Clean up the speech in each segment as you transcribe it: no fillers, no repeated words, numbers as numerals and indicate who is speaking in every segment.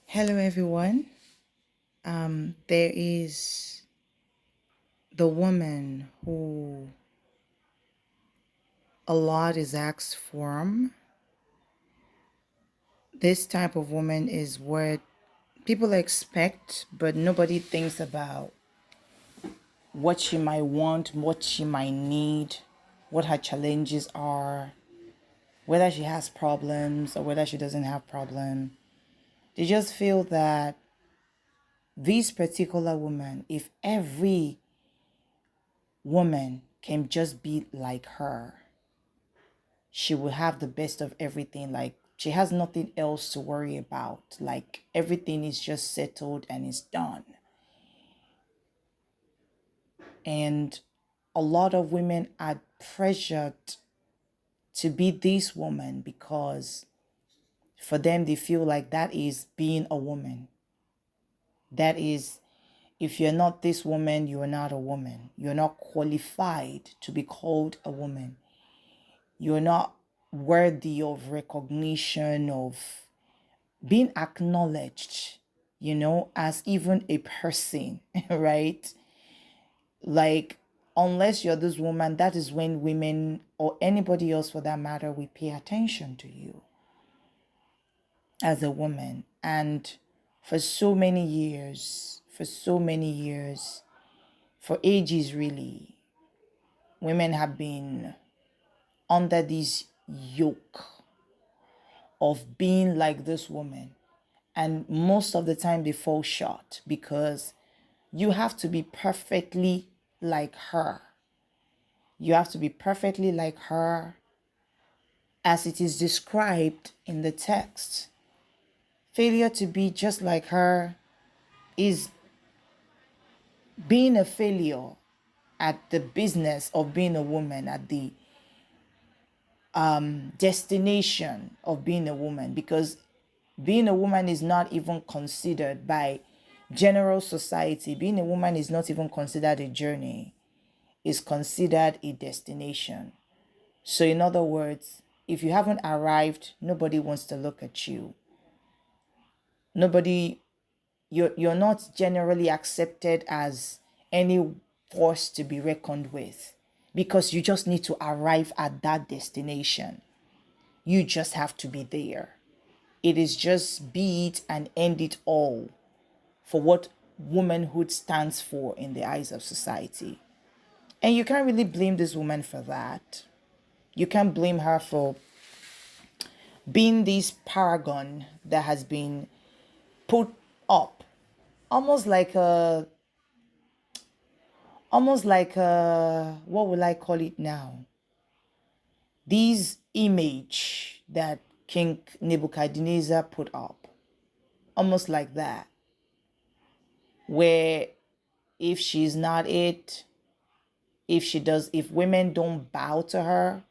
Speaker 1: Hello, everyone. There is the woman who a lot is asked from. This type of woman is what people expect, but nobody thinks about what she might want, what she might need, what her challenges are, whether she has problems or whether she doesn't have problems. They just feel that this particular woman, if every woman can just be like her, she will have the best of everything. Like she has nothing else to worry about. Like everything is just settled and it's done. And a lot of women are pressured to be this woman because for them, they feel like that is being a woman. That is, if you're not this woman, you are not a woman. You're not qualified to be called a woman. You're not worthy of recognition, of being acknowledged, as even a person, right? Like, unless you're this woman, that is when women or anybody else for that matter will pay attention to you as a woman. And for so many years, for ages really, women have been under this yoke of being like this woman. And most of the time they fall short because you have to be perfectly like her. You have to be perfectly like her as it is described in the text. Failure to be just like her is being a failure at the business of being a woman, at the destination of being a woman, because being a woman is not even considered by general society. Being a woman is not even considered a journey. It's considered a destination. So in other words, if you haven't arrived, nobody wants to look at you. Nobody, you're not generally accepted as any force to be reckoned with because you just need to arrive at that destination. You just have to be there. It is just be it and end it all for what womanhood stands for in the eyes of society. And you can't really blame this woman for that. You can't blame her for being this paragon that has been put up almost like a what will I call it now? This image that King Nebuchadnezzar put up. Almost like that. Where if she's not it, if women don't bow to her,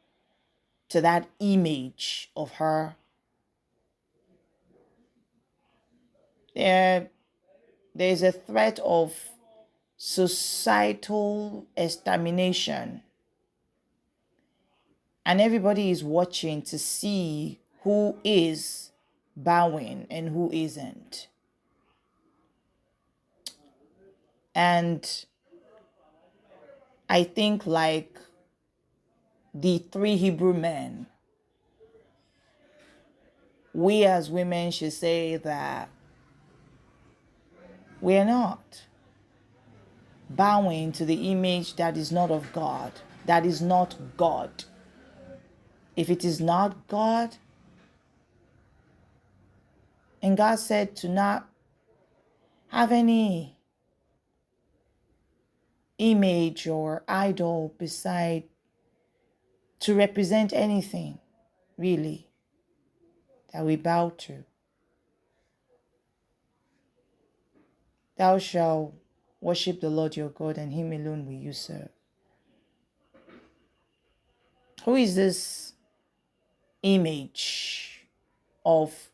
Speaker 1: to that image of her, there's a threat of societal extermination. And everybody is watching to see who is bowing and who isn't. And I think like the three Hebrew men, we as women should say that we are not bowing to the image that is not of God, that is not God. If it is not God, and God said to not have any image or idol beside to represent anything, really, that we bow to. Thou shalt worship the Lord your God, and him alone will you serve. Who is this image of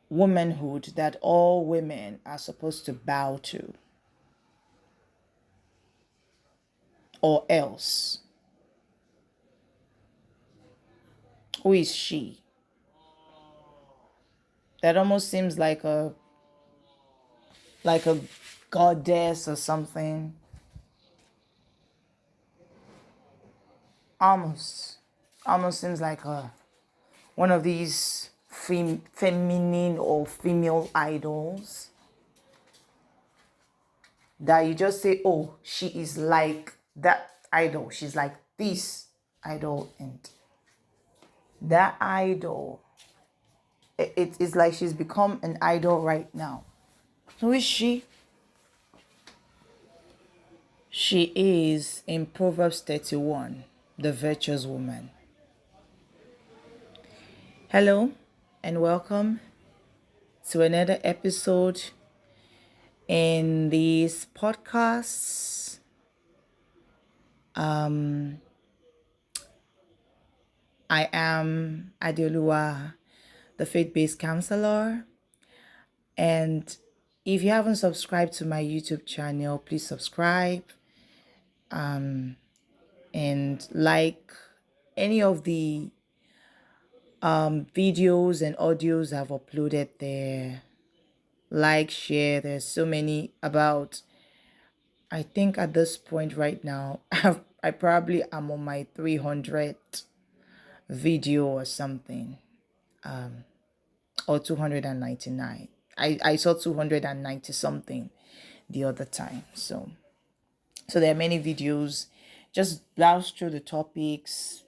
Speaker 1: womanhood that all women are supposed to bow to? Or else? Who is she? that almost seems like a goddess or something. Almost seems like a one of these feminine or female idols that you just say, oh, she is like that idol. She's like this idol, and that idol. It's like she's become an idol right now. Who is she? She is in Proverbs 31, the virtuous woman. Hello, and welcome to another episode in these podcasts. I am Adeoluwa, the faith-based counselor. And if you haven't subscribed to my YouTube channel, please subscribe and like any of the videos and audios I've uploaded there. Like, share. There's so many about. I think at this point right now, I probably am on my 300th video or something, or 299. I saw 290 something the other time. So there are many videos. Just browse through the topics,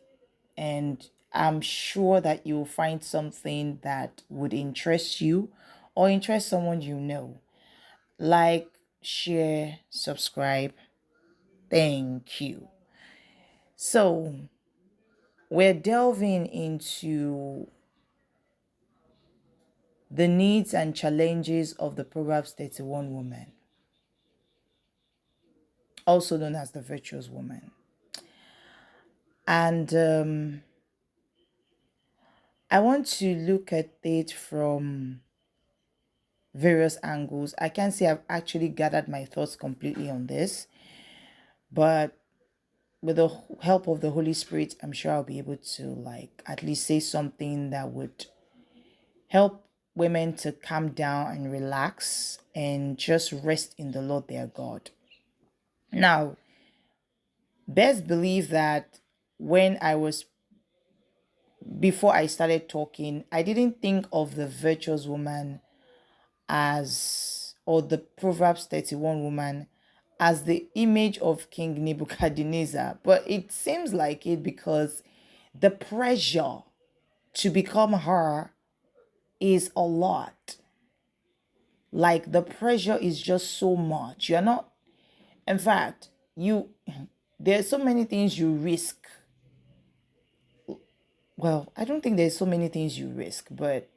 Speaker 1: and I'm sure that you'll find something that would interest you or interest someone you know. Like, share, subscribe. Thank you. So, we're delving into the needs and challenges of the Proverbs 31 woman, also known as the virtuous woman. And I want to look at it from various angles. I can't say I've actually gathered my thoughts completely on this, but with the help of the Holy Spirit, I'm sure I'll be able to at least say something that would help women to calm down and relax and just rest in the Lord their God. Now, best believe that before I started talking, I didn't think of the virtuous woman or the Proverbs 31 woman as the image of King Nebuchadnezzar, but it seems like it because the pressure to become her is a lot. Like, the pressure is just so much. You're not, in fact, there's so many things you risk. Well, I don't think there's so many things you risk, but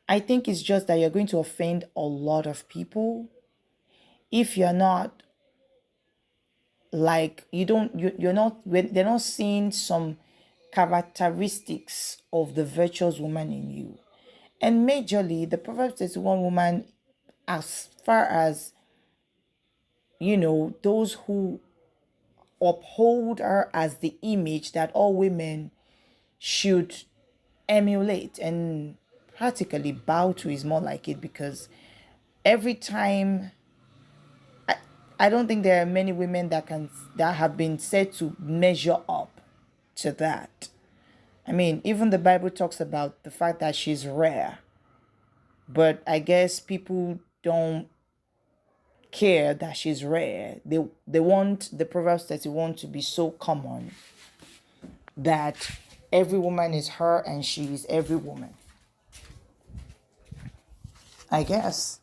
Speaker 1: I think it's just that you're going to offend a lot of people if you're not you're not, they're not seeing some characteristics of the virtuous woman in you. And majorly, the Proverbs 31 woman, as far as those who uphold her as the image that all women should emulate and practically bow to, is more like it, because every time I don't think there are many women that have been said to measure up to that. I mean, even the Bible talks about the fact that she's rare, but I guess people don't care that she's rare. They want the Proverbs 31 to be so common that every woman is her and she is every woman. I guess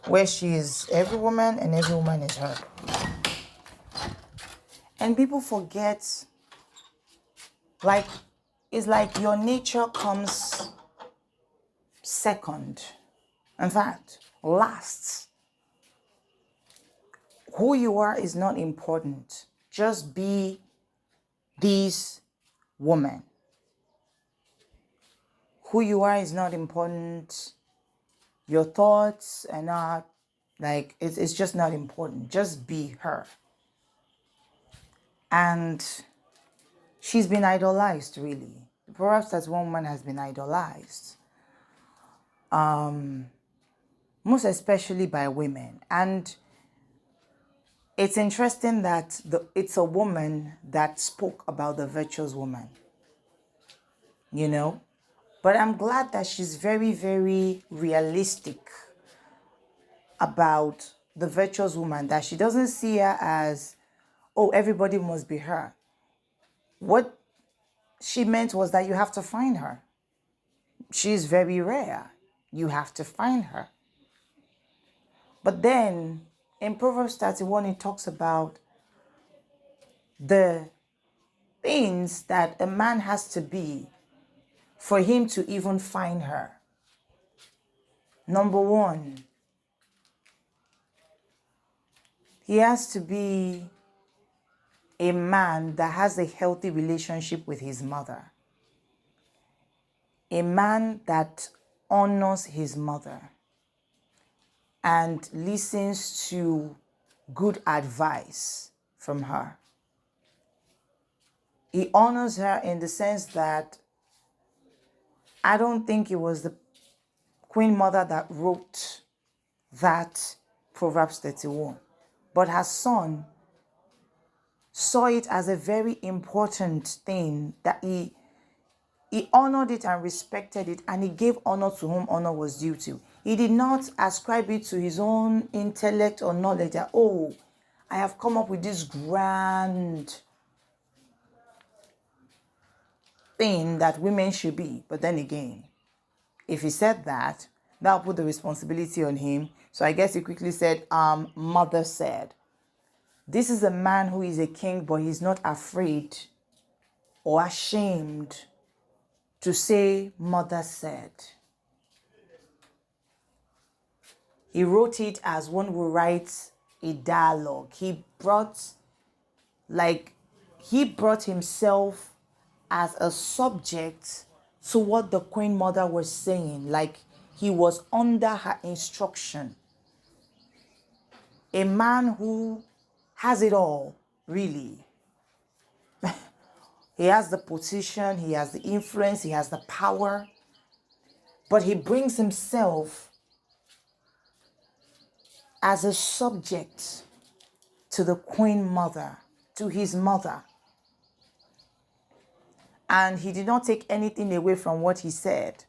Speaker 1: where she is every woman and every woman is her. And people forget, it's like your nature comes second. In fact, last. Who you are is not important. Just be this woman. Who you are is not important. Your thoughts are not, it's just not important. Just be her. And she's been idolized, really. Perhaps that one woman has been idolized. most especially by women. And it's interesting that it's a woman that spoke about the virtuous woman, you know. But I'm glad that she's very, very realistic about the virtuous woman, that she doesn't see her as, oh, everybody must be her. What she meant was that you have to find her. She's very rare. You have to find her. But then in Proverbs 31, it talks about the things that a man has to be for him to even find her. Number one, he has to be a man that has a healthy relationship with his mother. A man that honors his mother and listens to good advice from her. He honors her in the sense that I don't think it was the Queen Mother that wrote that Proverbs 31, but her son saw it as a very important thing, that he honored it and respected it, and he gave honor to whom honor was due to. He did not ascribe it to his own intellect or knowledge that, oh, I have come up with this grand thing that women should be. But then again, if he said that, that would put the responsibility on him. So I guess he quickly said, mother said. This is a man who is a king, but he's not afraid or ashamed to say, mother said. He wrote it as one who writes a dialogue. He brought himself as a subject to what the Queen Mother was saying, like he was under her instruction. A man who has it all, really. He has the position, he has the influence, he has the power, but he brings himself as a subject to the Queen Mother, to his mother. And he did not take anything away from what she said,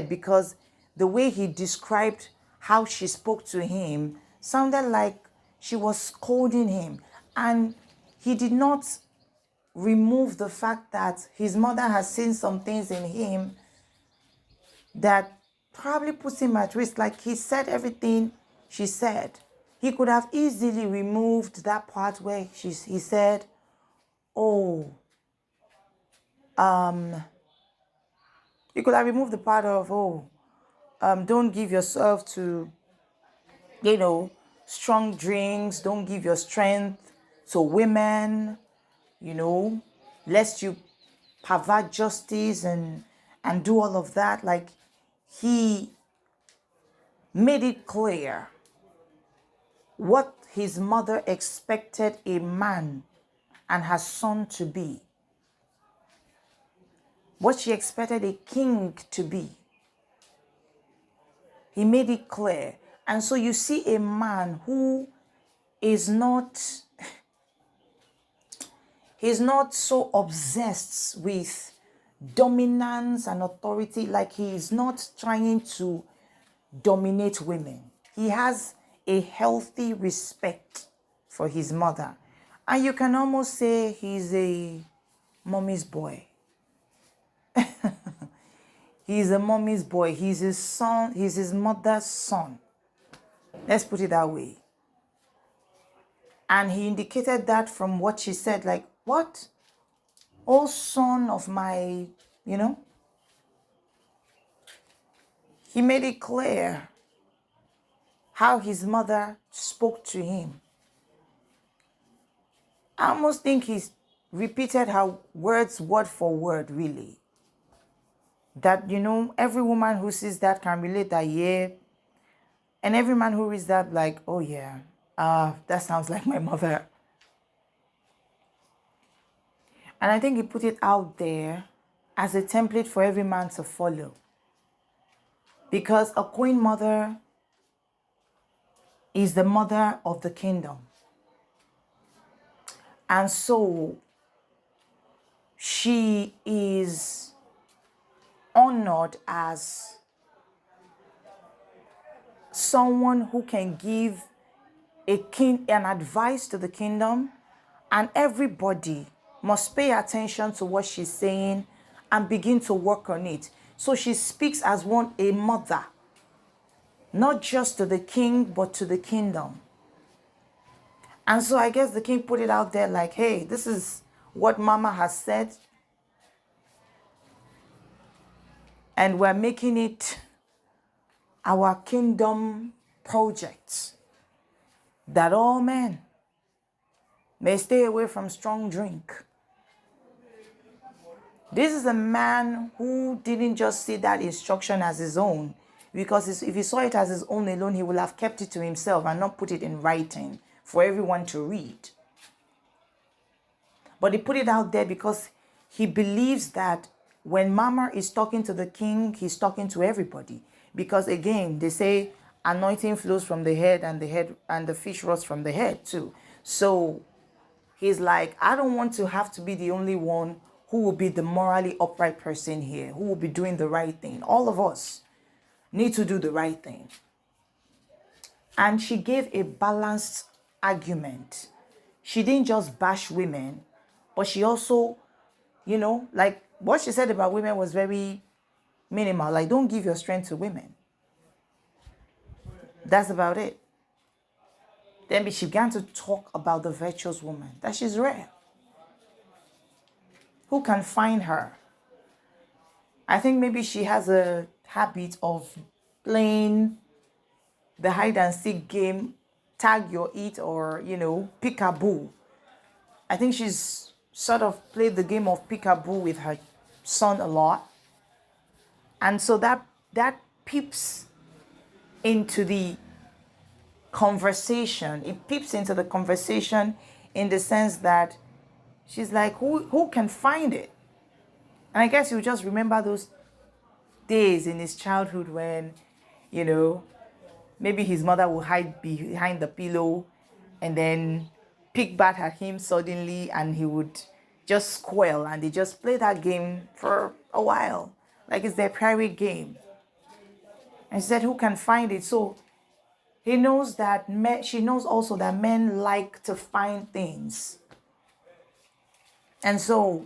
Speaker 1: because the way he described how she spoke to him sounded like she was scolding him. And he did not remove the fact that his mother has seen some things in him that probably puts him at risk. Like, he said everything she said. He could have easily removed that part where he said, oh, you could have removed the part of, don't give yourself to, strong drinks. Don't give your strength to women, lest you pervert justice and do all of that. Like, he made it clear what his mother expected a man and her son to be. What she expected a king to be. He made it clear. And so you see a man who is not, he's not so obsessed with dominance and authority. Like, he is not trying to dominate women. He has a healthy respect for his mother. And you can almost say he's a mommy's boy. He's a mommy's boy. He's his son. He's his mother's son. Let's put it that way. And he indicated that from what she said, like, what? Oh, son of my, He made it clear how his mother spoke to him. I almost think he repeated her words word for word, really. That, every woman who sees that can relate that, yeah. And every man who reads that, like, oh yeah, that sounds like my mother. And I think he put it out there as a template for every man to follow. Because a queen mother is the mother of the kingdom. And so she is honored as someone who can give an advice to the kingdom, and everybody must pay attention to what she's saying and begin to work on it. So she speaks as a mother, not just to the king, but to the kingdom. And so I guess the king put it out there like, hey, this is what Mama has said, and we're making it our kingdom project, that all men may stay away from strong drink. This is a man who didn't just see that instruction as his own, because if he saw it as his own alone, he would have kept it to himself and not put it in writing for everyone to read. But he put it out there because he believes that when Mama is talking to the king, he's talking to everybody. Because again, they say anointing flows from the head, and the fish rots from the head too. So he's like, I don't want to have to be the only one who will be the morally upright person here, who will be doing the right thing. All of us need to do the right thing. And she gave a balanced argument. She didn't just bash women, but she also, like what she said about women was very minimal. Like, don't give your strength to women. That's about it. Then she began to talk about the virtuous woman, that she's rare. Who can find her? I think maybe she has a habit of playing the hide and seek game, tag your eat, or, peekaboo. I think she's sort of played the game of peekaboo with her son a lot. And so that peeps into the conversation. It peeps into the conversation in the sense that she's like, who can find it? And I guess you just remember those days in his childhood when, maybe his mother would hide behind the pillow and then pick back at him suddenly, and he would just squeal, and they just play that game for a while. Like it's their private game. And she said, who can find it? So he knows that she knows also that men like to find things. And so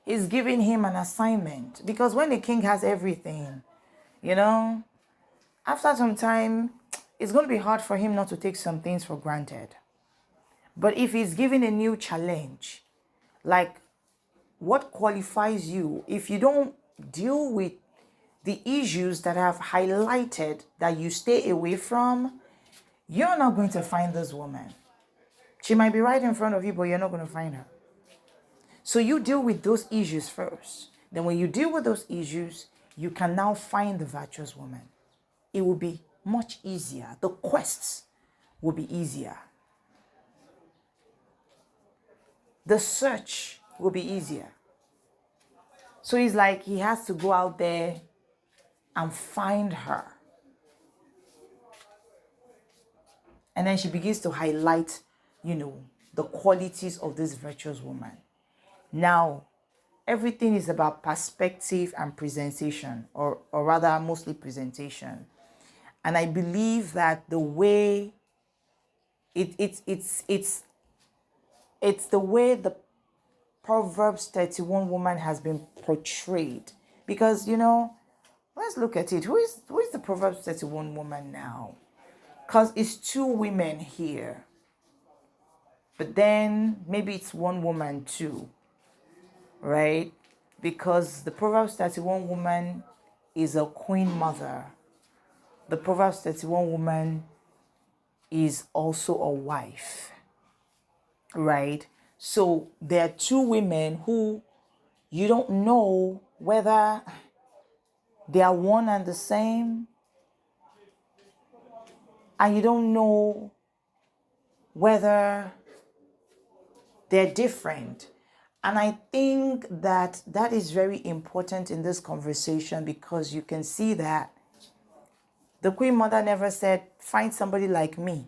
Speaker 1: he's giving him an assignment, because when the king has everything, after some time, it's going to be hard for him not to take some things for granted. But if he's given a new challenge, like what qualifies you, if you don't deal with the issues that I've highlighted that you stay away from, you're not going to find this woman. She might be right in front of you, but you're not going to find her. So you deal with those issues first. Then when you deal with those issues, you can now find the virtuous woman. It will be much easier. The quests will be easier. The search will be easier. So he's like, he has to go out there and find her. And then she begins to highlight, the qualities of this virtuous woman. Now, everything is about perspective and presentation, or rather mostly presentation. And I believe that the way it's the way the Proverbs 31 woman has been portrayed. Because, let's look at it. Who is the Proverbs 31 woman now? Because it's two women here. But then maybe it's one woman too. Right? Because the Proverbs 31 woman is a queen mother. The Proverbs 31 woman is also a wife. Right? So there are two women who you don't know whether they are one and the same, and you don't know whether they're different. And I think that is very important in this conversation, because you can see that The Queen Mother never said, find somebody like me,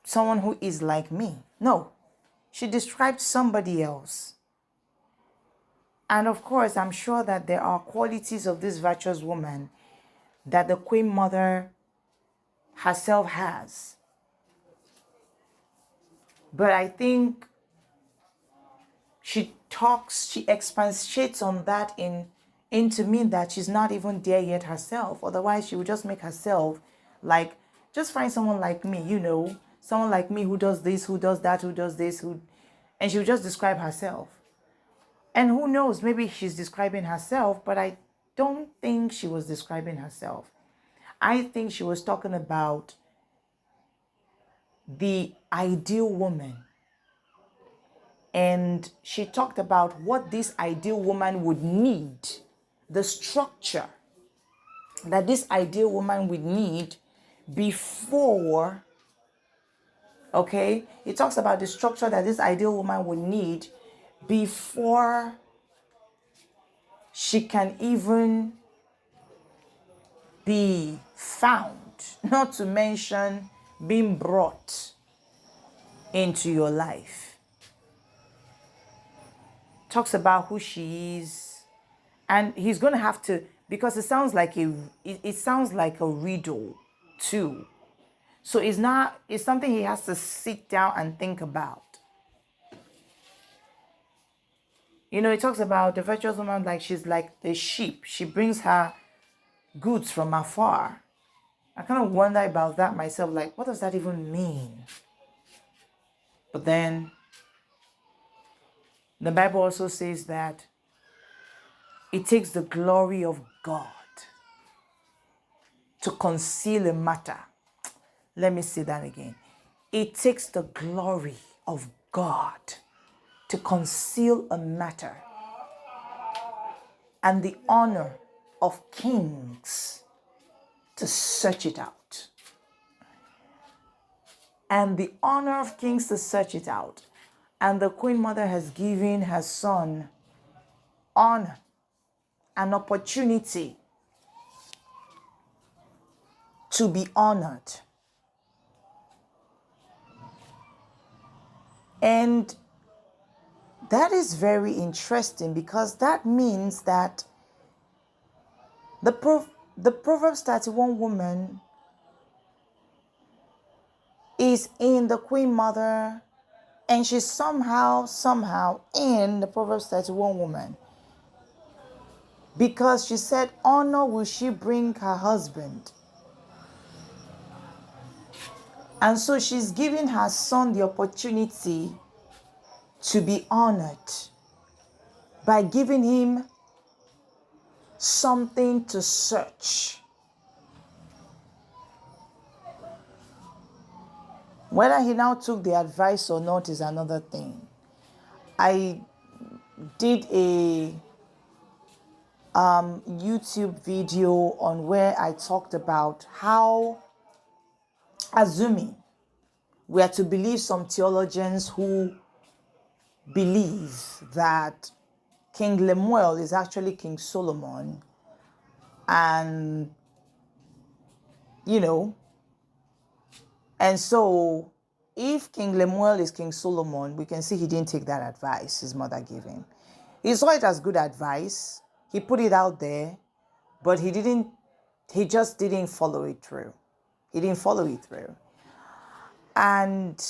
Speaker 1: someone who is like me. No, she described somebody else. And of course, I'm sure that there are qualities of this virtuous woman that the Queen Mother herself has. But I think she expatiates on that to mean that she's not even there yet herself. Otherwise, she would just make herself like, just find someone like me, someone like me who does this, who does that, who does this, and she would just describe herself. And who knows, maybe she's describing herself, but I don't think she was describing herself. I think she was talking about the ideal woman. And she talked about what this ideal woman would need, the structure that this ideal woman would need before, okay? It talks about the structure that this ideal woman would need before she can even be found, not to mention being brought into your life. Talks about who she is, and he's going to have to, because it sounds like a riddle too. So it's something he has to sit down and think about. It talks about the virtuous woman like she's like the sheep. She brings her goods from afar. I kind of wonder about that myself, like, what does that even mean? But then the Bible also says that it takes the glory of God to conceal a matter. Let me say that again. It takes the glory of God to conceal a matter, and the honor of kings to search it out. And the honor of kings to search it out. And the Queen Mother has given her son honor, an opportunity to be honored. And that is very interesting, because that means that the Proverbs 31 woman is in the Queen Mother, and she's somehow in the Proverbs 31 woman, because she said, honor will she bring her husband. And so she's giving her son the opportunity to be honored by giving him something to search. Whether he now took the advice or not is another thing. I did a YouTube video on where I talked about how, assuming we are to believe some theologians who believe that King Lemuel is actually King Solomon, and and so if King Lemuel is King Solomon, we can see he didn't take that advice his mother gave him. He saw it as good advice. He put it out there, but he just didn't follow it through. He didn't follow it through. And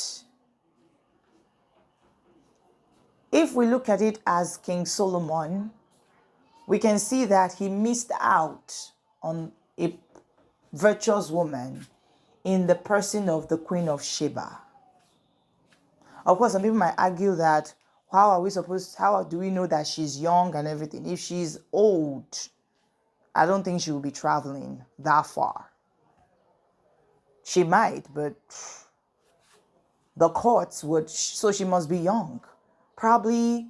Speaker 1: if we look at it as King Solomon, we can see that he missed out on a virtuous woman in the person of the Queen of Sheba. Of course, some people might argue that how do we know that she's young and everything? If she's old, I don't think she will be traveling that far. She might, but the courts would, so she must be young. Probably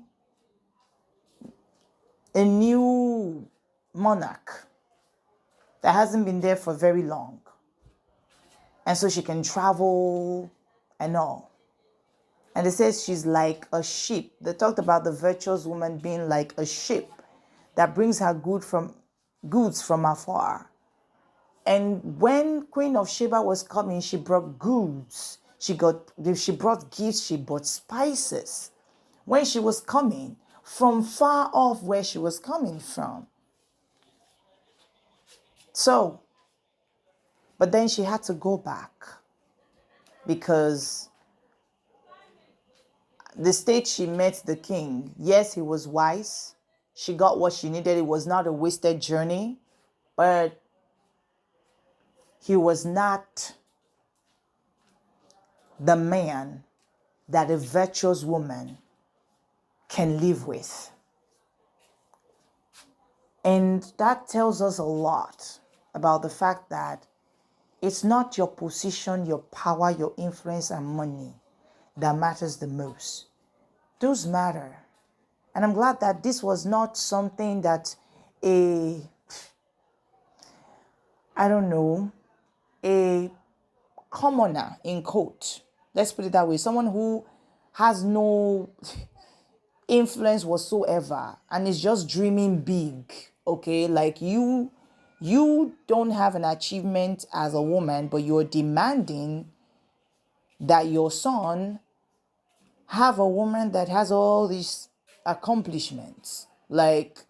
Speaker 1: a new monarch that hasn't been there for very long. And so she can travel and all. And it says she's like a sheep. They talked about the virtuous woman being like a sheep that brings her goods from afar. And when Queen of Sheba was coming, she brought goods. She brought gifts, she brought spices. When she was coming from far off where she was coming from. So, but then she had to go back because the state she met the king, yes, he was wise. She got what she needed. It was not a wasted journey, but he was not the man that a virtuous woman can live with. And that tells us a lot about the fact that it's not your position, your power, your influence, and money that matters the most. Those matter. And I'm glad that this was not something that a commoner, in quote, let's put it that way, someone who has no influence whatsoever and is just dreaming big, okay? Like you don't have an achievement as a woman, but you're demanding that your son have a woman that has all these accomplishments. Like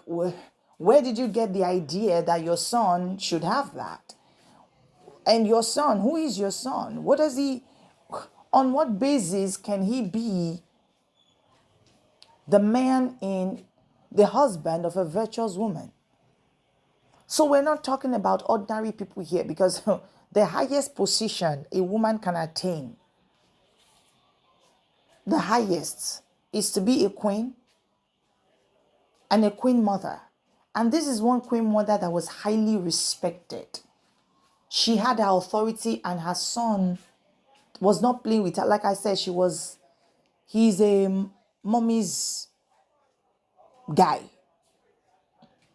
Speaker 1: where did you get the idea that your son should have that? And your son, who is your son? What does he, on what basis can he be the man in the husband of a virtuous woman? So we're not talking about ordinary people here, because the highest position a woman can attain, the highest, is to be a queen and a queen mother. And this is one queen mother that was highly respected. She had her authority, and her son was not playing with her. Like I said, he's a mommy's guy,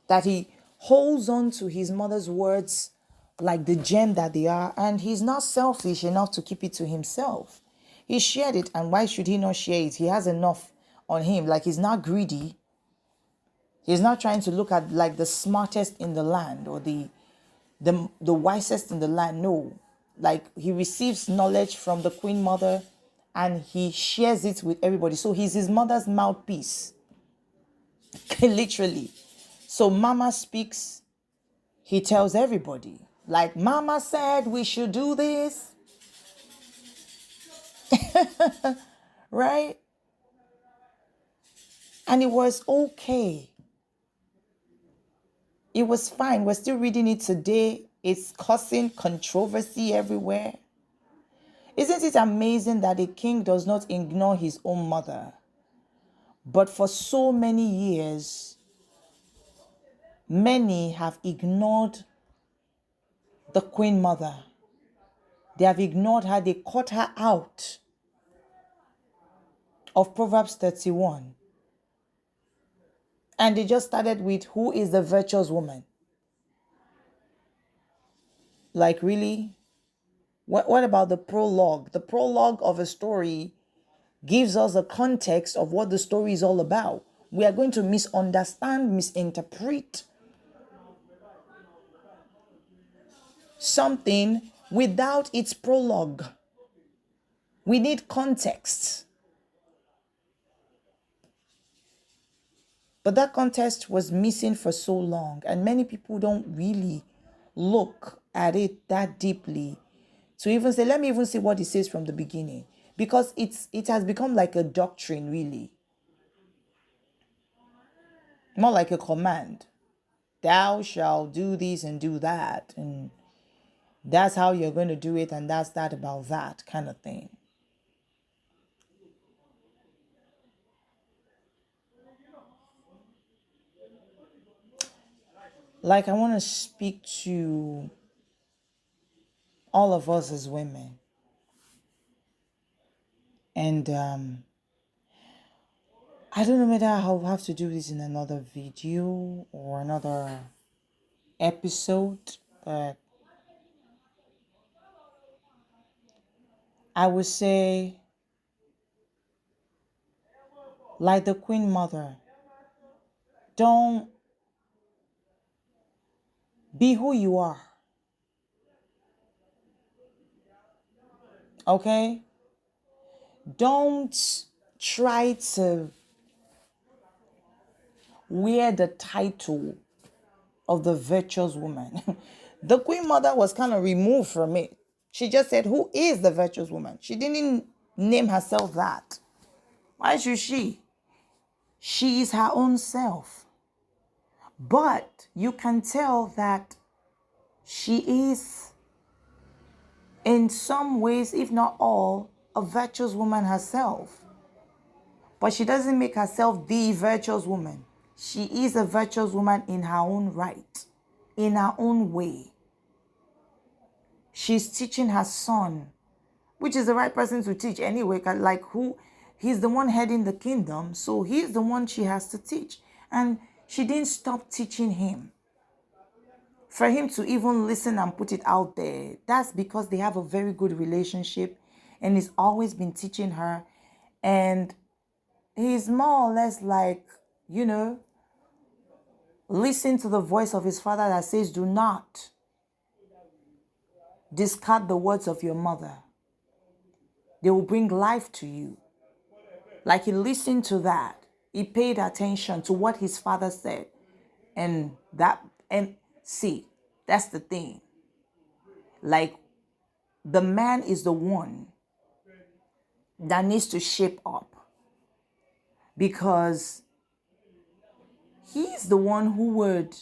Speaker 1: that he holds on to his mother's words like the gem that they are, and he's not selfish enough to keep it to himself. He shared it, and why should he not share it? He has enough on him. Like, he's not greedy. He's not trying to look at like the smartest in the land or the wisest in the land. No, like, he receives knowledge from the queen mother and he shares it with everybody. So he's his mother's mouthpiece, literally. So mama speaks, he tells everybody. Like, mama said we should do this, right? And it was okay. It was fine. We're still reading it today. It's causing controversy everywhere. Isn't it amazing that a king does not ignore his own mother? But for so many years, many have ignored the queen mother. They have ignored her. They cut her out of Proverbs 31. And they just started with, who is the virtuous woman? Like, really? What about the prologue? The prologue of a story gives us a context of what the story is all about. We are going to misunderstand, misinterpret something without its prologue. We need context. But that context was missing for so long, and many people don't really look at it that deeply to even say, let me even see what it says from the beginning, because it has become like a doctrine, really, more like a command. Thou shalt do this and do that, and that's how you're going to do it, and that's that about that kind of thing. Like, I want to speak to all of us as women. And I don't know whether I'll have to do this in another video or another episode, but I would say, like the Queen Mother, don't Be who you are. Okay? Don't try to wear the title of the virtuous woman. The Queen Mother was kind of removed from it. She just said, who is the virtuous woman? She didn't name herself that. Why should she? She is her own self. But you can tell that she is, in some ways, if not all, a virtuous woman herself. But she doesn't make herself the virtuous woman. She is a virtuous woman in her own right, in her own way. She's teaching her son, which is the right person to teach anyway, like who, he's the one heading the kingdom, so he's the one she has to teach. And she didn't stop teaching him. For him to even listen and put it out there, that's because they have a very good relationship, and he's always been teaching her. And he's more or less like, listen to the voice of his father that says, do not discard the words of your mother. They will bring life to you. Like he listened to that. He paid attention to what his father said. And see, that's the thing. Like, the man is the one that needs to shape up, because he's the one who would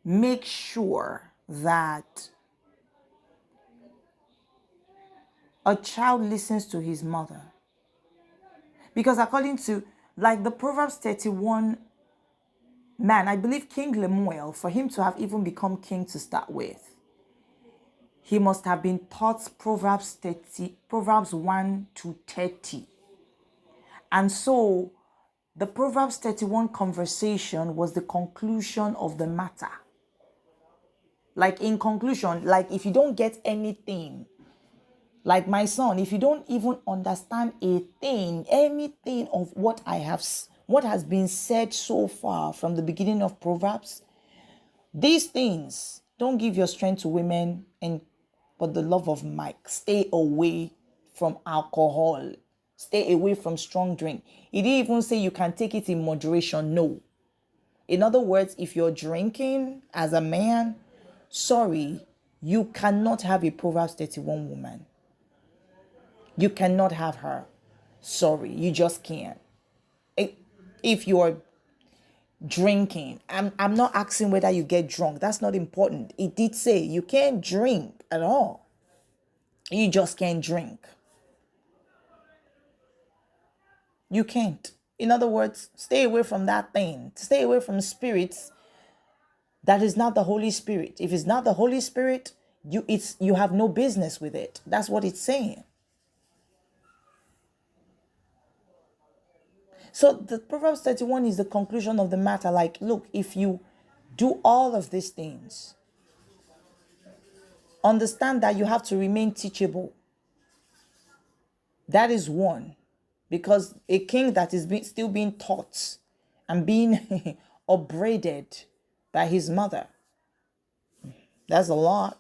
Speaker 1: make sure that a child listens to his mother. Because according to, like, the Proverbs 31 man, I believe King Lemuel, for him to have even become king to start with, he must have been taught Proverbs 1 to 30. And so the Proverbs 31 conversation was the conclusion of the matter. Like, in conclusion, like, if you don't get anything, like my son, if you don't even understand a thing, anything of what has been said so far from the beginning of Proverbs, these things, don't give your strength to women, but the love of Mike. Stay away from alcohol. Stay away from strong drink. He didn't even say you can take it in moderation. No. In other words, if you're drinking as a man, sorry, you cannot have a Proverbs 31 woman. You cannot have her. Sorry, you just can't. If you're drinking, I'm not asking whether you get drunk. That's not important. It did say you can't drink at all. You just can't drink. You can't. In other words, stay away from that thing. Stay away from spirits that is not the Holy Spirit. If it's not the Holy Spirit, you have no business with it. That's what it's saying. So the Proverbs 31 is the conclusion of the matter. Like, look, if you do all of these things, understand that you have to remain teachable. That is one. Because a king that is still being taught and being upbraided by his mother, that's a lot.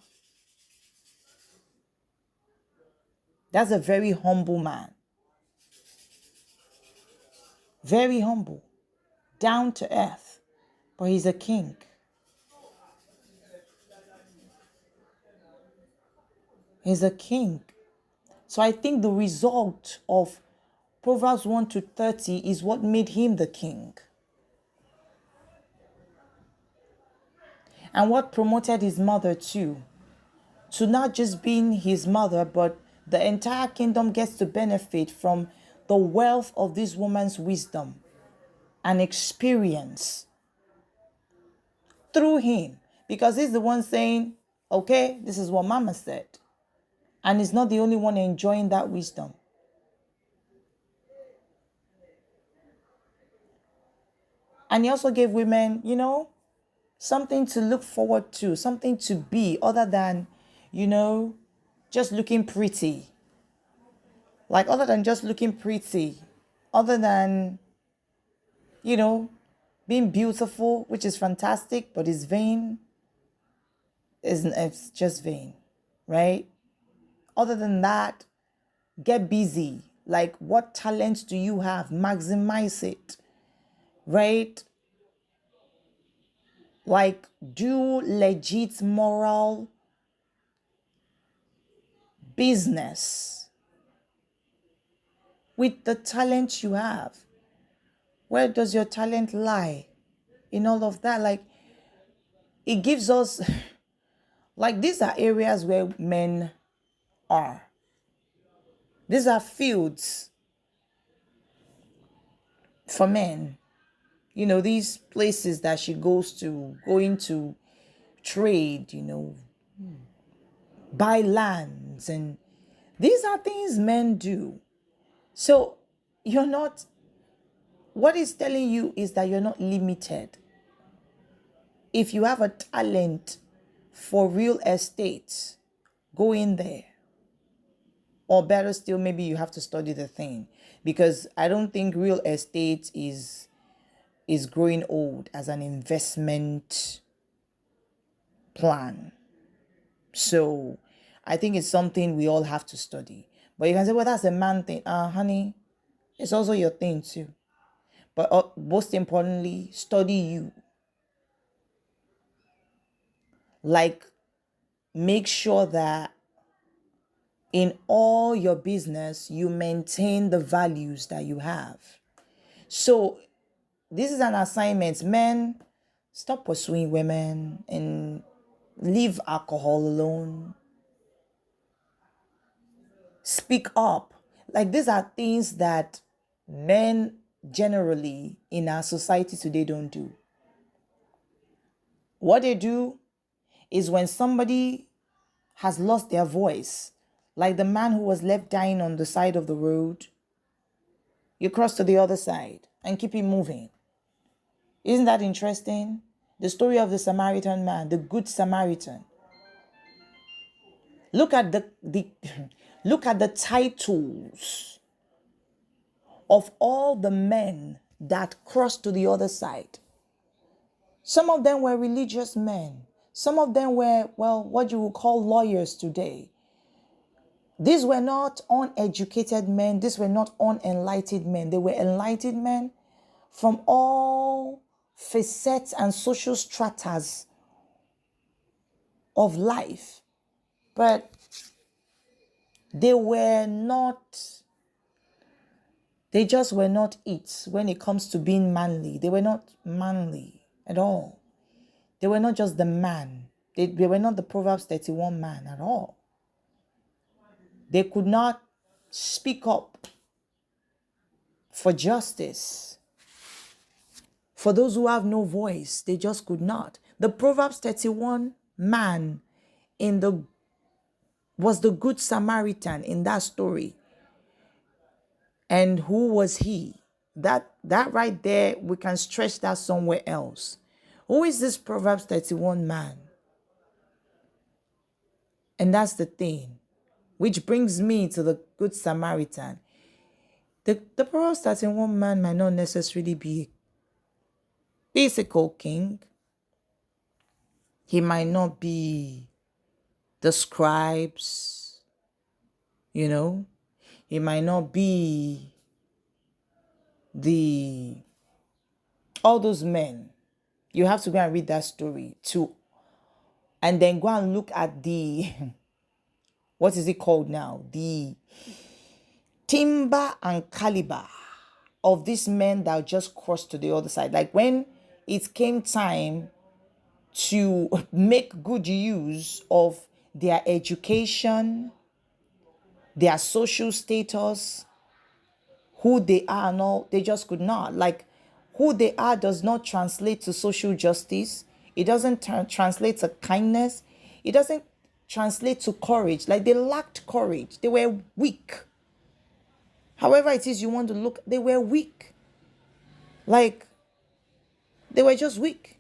Speaker 1: That's a very humble man. Very humble. Down to earth. But he's a king. He's a king. So I think the result of Proverbs 1 to 30 is what made him the king. And what promoted his mother too. To not just being his mother, but the entire kingdom gets to benefit from the wealth of this woman's wisdom and experience through him. Because he's the one saying, okay, this is what mama said. And he's not the only one enjoying that wisdom. And he also gave women, something to look forward to, something to be other than, just looking pretty. Like, other than just looking pretty, other than, being beautiful, which is fantastic, but is vain. it's just vain, right? Other than that, get busy. Like, what talents do you have? Maximize it, right? Like, do legit moral business with the talent you have. Where does your talent lie in all of that? Like, it gives us, like, these are areas where men are. These are fields for men. You know, these places that she goes to, going to trade, buy lands. And these are things men do. So you're not, what it's telling you is that you're not limited. If you have a talent for real estate, go in there. Or better still, maybe you have to study the thing, because I don't think real estate is growing old as an investment plan. So I think it's something we all have to study. But you can say, well, that's a man thing. Honey, it's also your thing too. But most importantly, study you. Like, make sure that in all your business, you maintain the values that you have. So this is an assignment. Men, stop pursuing women and leave alcohol alone. Speak up. Like, these are things that men generally in our society today don't do. What they do is when somebody has lost their voice, like the man who was left dying on the side of the road, you cross to the other side and keep it moving. Isn't that interesting? The story of the Samaritan man, the good Samaritan. Look at the look at the titles of all the men that crossed to the other side. Some of them were religious men. Some of them were, well, what you would call lawyers today. These were not uneducated men. These were not unenlightened men. They were enlightened men from all facets and social stratas of life. But they just were not it when it comes to being manly. They were not manly at all. They were not just the man. They were not the Proverbs 31 man at all. They could not speak up for justice. For those who have no voice, they just could not. The Proverbs 31 man was the good Samaritan in that story. And who was he? That right there, we can stretch that somewhere else. Who is this Proverbs 31 man? And that's the thing, which brings me to the good Samaritan. The Proverbs 31 man might not necessarily be a physical king. He might not be the scribes, He might not be all those men. You have to go and read that story too. And then go and look at what is it called now? The timber and caliber of these men that just crossed to the other side. Like, when it came time to make good use of their education, their social status, who they are and all, they just could not. Like, who they are does not translate to social justice. It doesn't translate to kindness. It doesn't translate to courage. Like, they lacked courage. They were weak. However it is you want to look, they were weak. Like, they were just weak.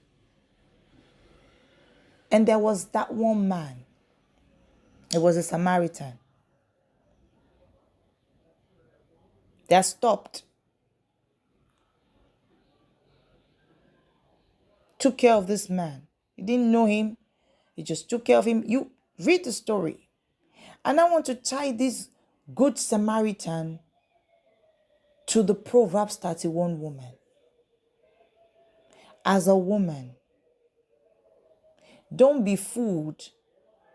Speaker 1: And there was that one man. It was a Samaritan that stopped, took care of this man. He didn't know him. He just took care of him. You read the story. And I want to tie this good Samaritan to the Proverbs 31 woman. As a woman, don't be fooled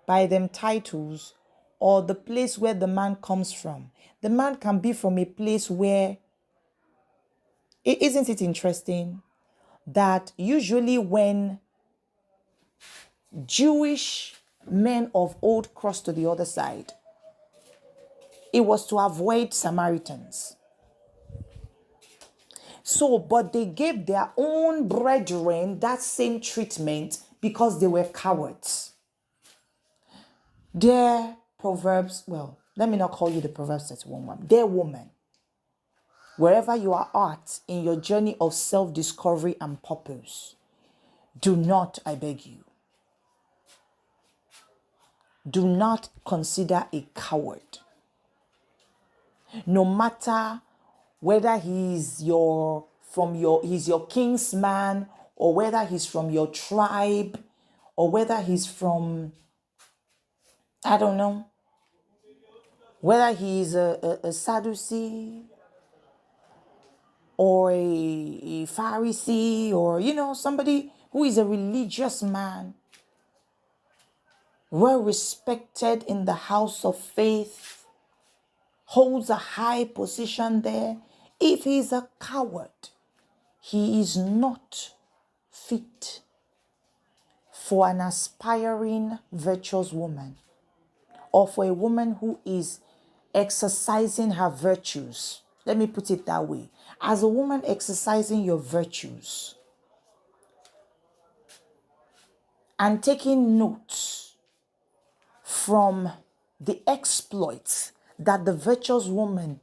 Speaker 1: by them titles or the place where the man comes from. The man can be from a place where, isn't it interesting that usually when Jewish men of old crossed to the other side, it was to avoid Samaritans. So, but they gave their own brethren that same treatment because they were cowards. Their Proverbs, well, let me not call you the Proverbs 31 woman. Their woman, wherever you are at in your journey of self-discovery and purpose, do not, I beg you, do not consider a coward. No matter whether he's your kinsman, or whether he's from your tribe, or whether he's from, I don't know, whether he's a Sadducee or a Pharisee, or somebody who is a religious man, well respected in the house of faith, holds a high position there. If he's a coward, he is not fit for an aspiring virtuous woman, or for a woman who is exercising her virtues. Let me put it that way. As a woman exercising your virtues and taking notes from the exploits that the virtuous woman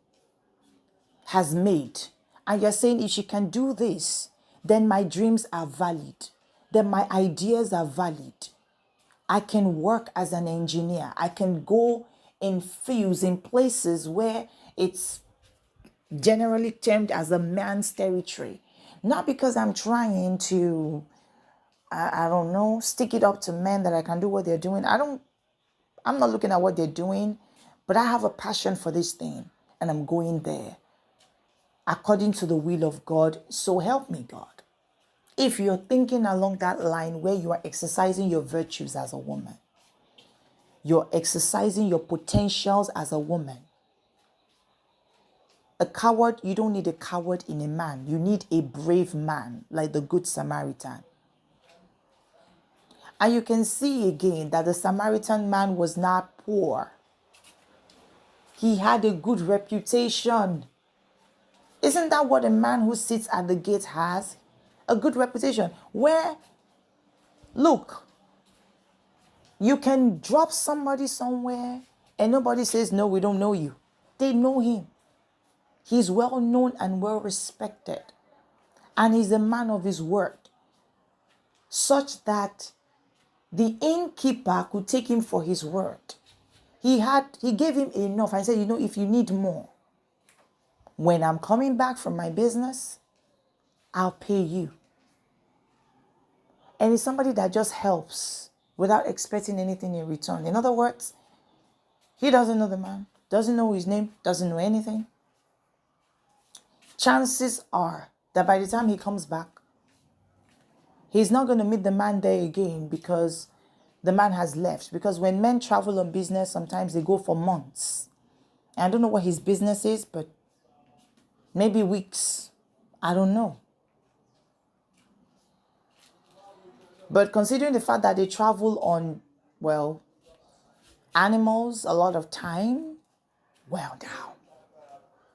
Speaker 1: has made, and you're saying, if she can do this, then my dreams are valid, then my ideas are valid. I can work as an engineer. I can go in fields, in places where it's generally termed as a man's territory. Not because I'm trying to, I don't know, stick it up to men that I can do what they're doing. I'm not looking at what they're doing, but I have a passion for this thing and I'm going there according to the will of God. So help me, God. If you're thinking along that line where you are exercising your virtues as a woman, you're exercising your potentials as a woman. A coward, you don't need a coward in a man. You need a brave man, like the Good Samaritan. And you can see again that the Samaritan man was not poor. He had a good reputation. Isn't that what a man who sits at the gate has? A good reputation. Where, look, you can drop somebody somewhere and nobody says, no, we don't know you. They know him. He's well known and well respected. And he's a man of his word, such that the innkeeper could take him for his word. He gave him enough and said, if you need more, when I'm coming back from my business, I'll pay you. And it's somebody that just helps without expecting anything in return. In other words, he doesn't know the man, doesn't know his name, doesn't know anything. Chances are that by the time he comes back, he's not going to meet the man there again because the man has left. Because when men travel on business, sometimes they go for months. And I don't know what his business is, but maybe weeks. I don't know. But considering the fact that they travel on, animals a lot of time, now,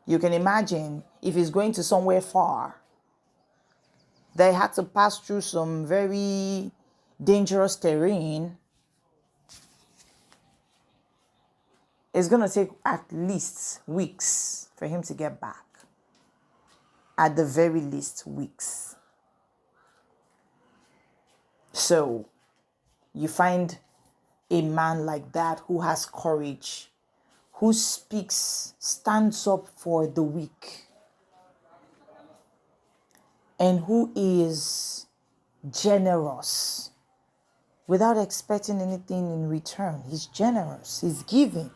Speaker 1: you can imagine if he's going to somewhere far, they had to pass through some very dangerous terrain. It's going to take at least weeks for him to get back. At the very least, weeks. So you find a man like that who has courage, who stands up for the weak, and who is generous without expecting anything in return. He's generous. He's giving.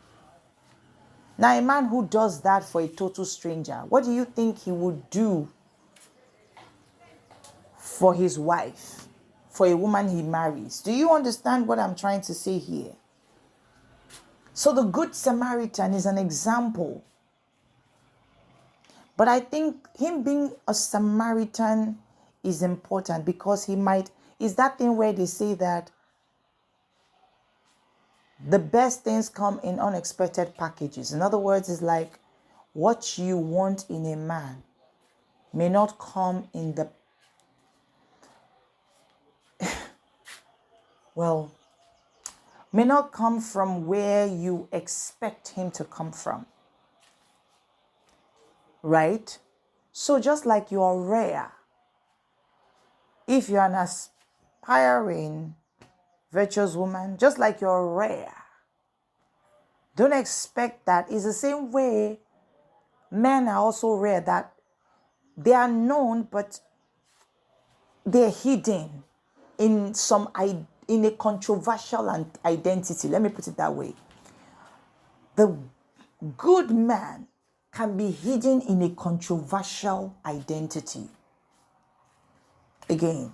Speaker 1: Now, a man who does that for a total stranger, what do you think he would do for his wife, for a woman he marries? Do you understand what I'm trying to say here? So the Good Samaritan is an example. But I think him being a Samaritan is important because is that thing where they say that the best things come in unexpected packages. In other words, it's like what you want in a man may not come in the, may not come from where you expect him to come from. Right? So just like you're rare, if you're an aspiring virtuous woman, just like you're rare, don't expect that. It's the same way men are also rare, that they are known, but they're hidden in in a controversial identity. Let me put it that way. The good man can be hidden in a controversial identity. Again,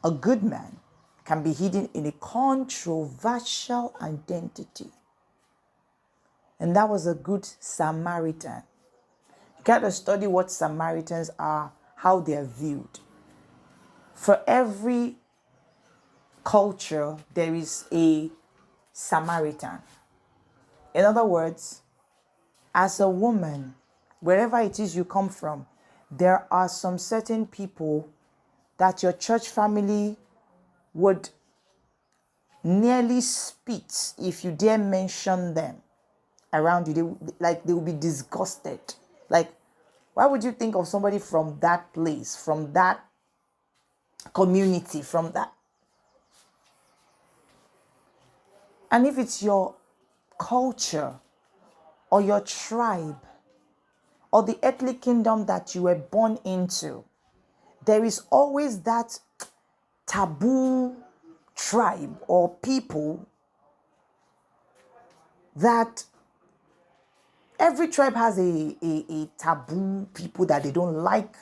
Speaker 1: a good man can be hidden in a controversial identity. And that was a good Samaritan. You got to study what Samaritans are, how they are viewed. For every culture, there is a Samaritan. In other words, as a woman, wherever it is you come from, there are some certain people that your church family would nearly spit if you dare mention them around you. They will be disgusted. Like, why would you think of somebody from that place, from that community, from that? And if it's your culture or your tribe or the earthly kingdom that you were born into, there is always that taboo tribe or people that every tribe has a taboo people that they don't like,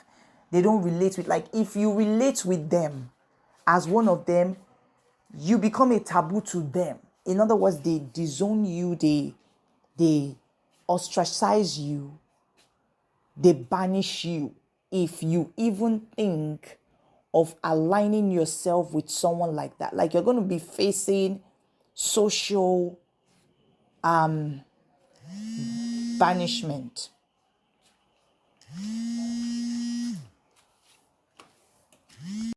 Speaker 1: they don't relate with. Like, if you relate with them as one of them, you become a taboo to them. In other words, they disown you, they ostracize you, they banish you if you even think of aligning yourself with someone like that. Like, you're going to be facing social banishment.